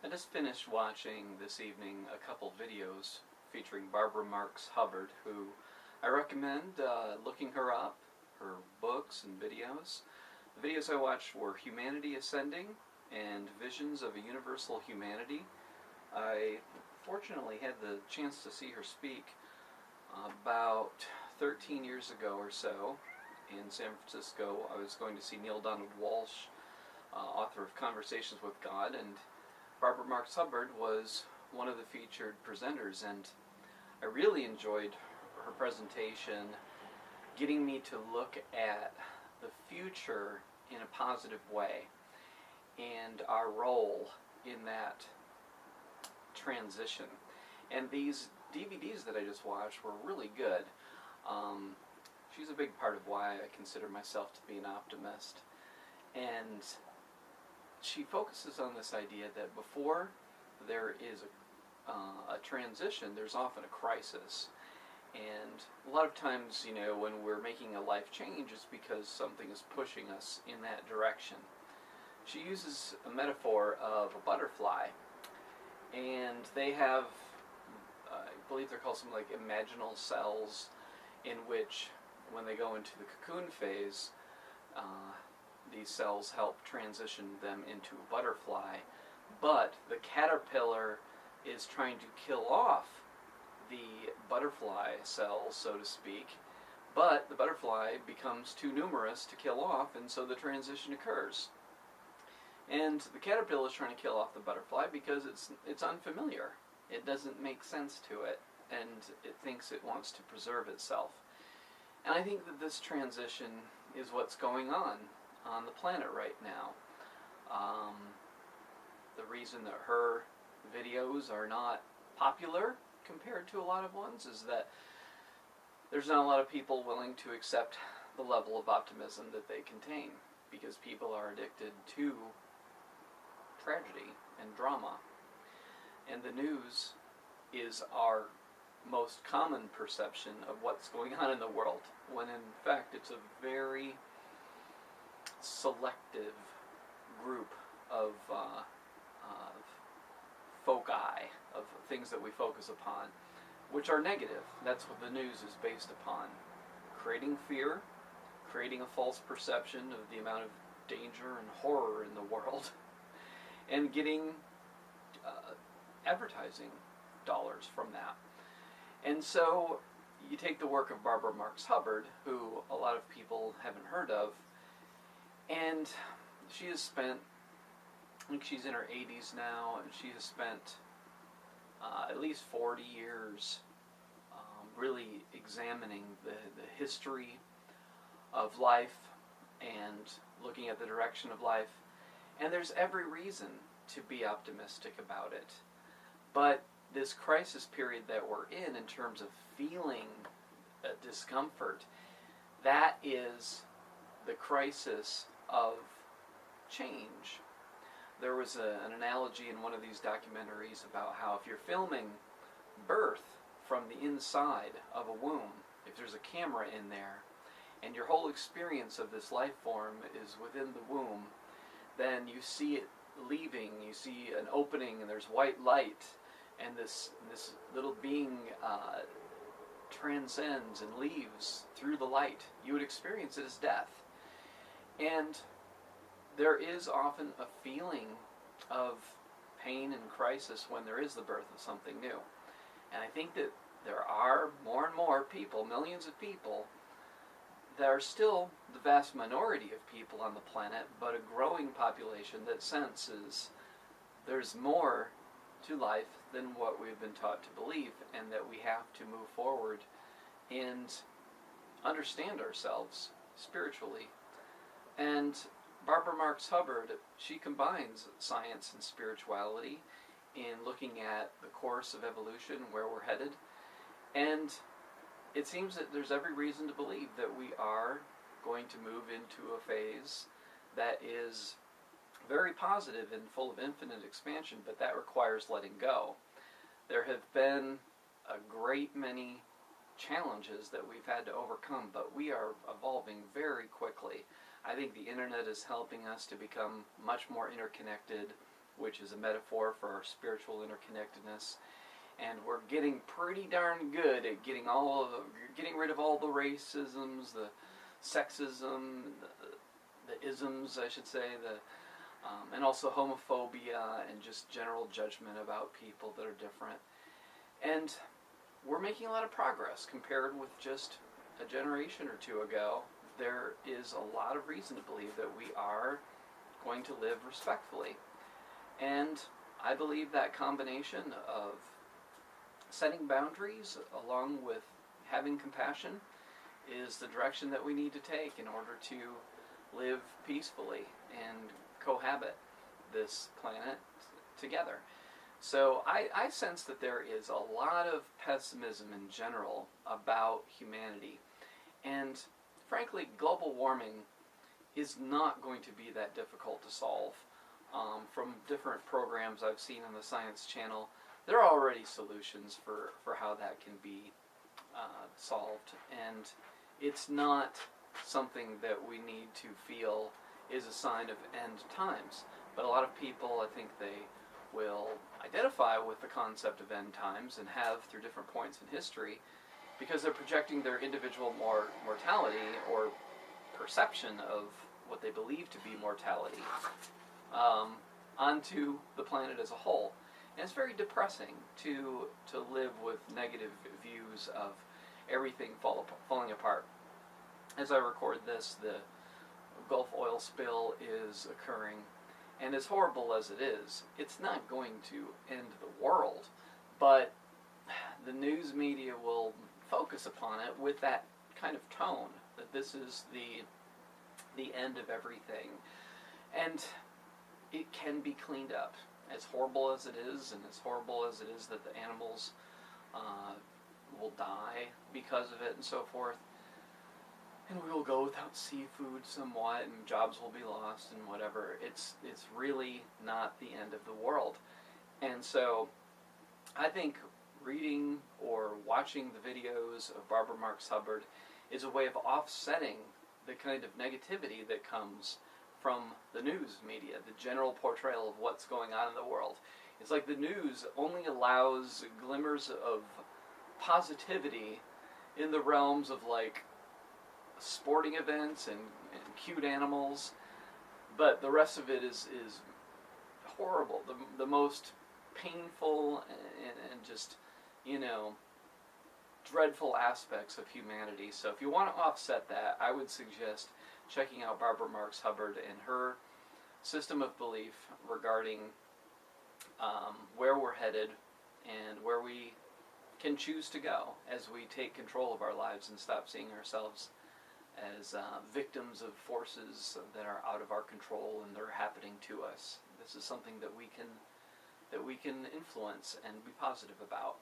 I just finished watching this evening a couple videos featuring Barbara Marx Hubbard, who I recommend looking her up, her books and videos. The videos I watched were Humanity Ascending and Visions of a Universal Humanity. I fortunately had the chance to see her speak about 13 years ago or so in San Francisco. I was going to see Neil Donald Walsh, author of Conversations with God, and Barbara Marx Hubbard was one of the featured presenters, and I really enjoyed her presentation, getting me to look at the future in a positive way and our role in that transition. And these DVDs that I just watched were really good. She's a big part of why I consider myself to be an optimist. And she focuses on this idea that before there is a transition, there's often a crisis. And a lot of times, when we're making a life change, it's because something is pushing us in that direction. She uses a metaphor of a butterfly, and they have, I believe they're called something like imaginal cells, in which when they go into the cocoon phase, these cells help transition them into a butterfly, but the caterpillar is trying to kill off the butterfly cells, so to speak, but the butterfly becomes too numerous to kill off, and so the transition occurs. And the caterpillar is trying to kill off the butterfly because it's unfamiliar. It doesn't make sense to it, and it thinks it wants to preserve itself. And I think that this transition is what's going on the planet right now. The reason that her videos are not popular compared to a lot of ones is that there's not a lot of people willing to accept the level of optimism that they contain, because people are addicted to tragedy and drama. And the news is our most common perception of what's going on in the world, when in fact it's a very selective group of foci, of things that we focus upon, which are negative. That's what the news is based upon. Creating fear, creating a false perception of the amount of danger and horror in the world, and getting advertising dollars from that. And so you take the work of Barbara Marx Hubbard, who a lot of people haven't heard of, and she has spent, I think she's in her 80s now, and she has spent at least 40 years really examining the history of life and looking at the direction of life. And there's every reason to be optimistic about it. But this crisis period that we're in terms of feeling discomfort, that is the crisis of change. There was an analogy in one of these documentaries about how if you're filming birth from the inside of a womb, if there's a camera in there, and your whole experience of this life form is within the womb, then you see it leaving, you see an opening, and there's white light, and this little being transcends and leaves through the light. You would experience it as death. And there is often a feeling of pain and crisis when there is the birth of something new. And I think that there are more and more people, millions of people, that are still the vast minority of people on the planet, but a growing population that senses there's more to life than what we've been taught to believe, and that we have to move forward and understand ourselves spiritually. And Barbara Marx Hubbard, she combines science and spirituality in looking at the course of evolution, where we're headed, and it seems that there's every reason to believe that we are going to move into a phase that is very positive and full of infinite expansion, but that requires letting go. There have been a great many challenges that we've had to overcome, but we are evolving very quickly. I think the internet is helping us to become much more interconnected which is a metaphor for our spiritual interconnectedness. And we're getting pretty darn good at getting rid of all the racisms, the sexism, the isms, I should say, and also homophobia and just general judgment about people that are different. And we're making a lot of progress compared with just a generation or two ago. There is a lot of reason to believe that we are going to live respectfully. And I believe that combination of setting boundaries along with having compassion is the direction that we need to take in order to live peacefully and cohabit this planet together. So I sense that there is a lot of pessimism in general about humanity. And frankly, global warming is not going to be that difficult to solve. From different programs I've seen on the Science Channel, there are already solutions for how that can be solved. And it's not something that we need to feel is a sign of end times. But a lot of people, I think they will identify with the concept of end times and have through different points in history because they're projecting their individual mortality or perception of what they believe to be mortality onto the planet as a whole. And it's very depressing to live with negative views of everything falling apart. As I record this, the Gulf oil spill is occurring, and as horrible as it is, it's not going to end the world, but the news media will focus upon it with that kind of tone, that this is the end of everything. And it can be cleaned up. As horrible as it is, and as horrible as it is that the animals will die because of it and so forth, and we will go without seafood somewhat, and jobs will be lost and whatever, it's really not the end of the world. And so I think reading or watching the videos of Barbara Marx Hubbard is a way of offsetting the kind of negativity that comes from the news media, the general portrayal of what's going on in the world. It's like the news only allows glimmers of positivity in the realms of like sporting events and cute animals, but the rest of it is horrible, the most painful and just, dreadful aspects of humanity. So if you want to offset that, I would suggest checking out Barbara Marx Hubbard and her system of belief regarding where we're headed and where we can choose to go as we take control of our lives and stop seeing ourselves as victims of forces that are out of our control and they're happening to us. This is something that we can influence and be positive about.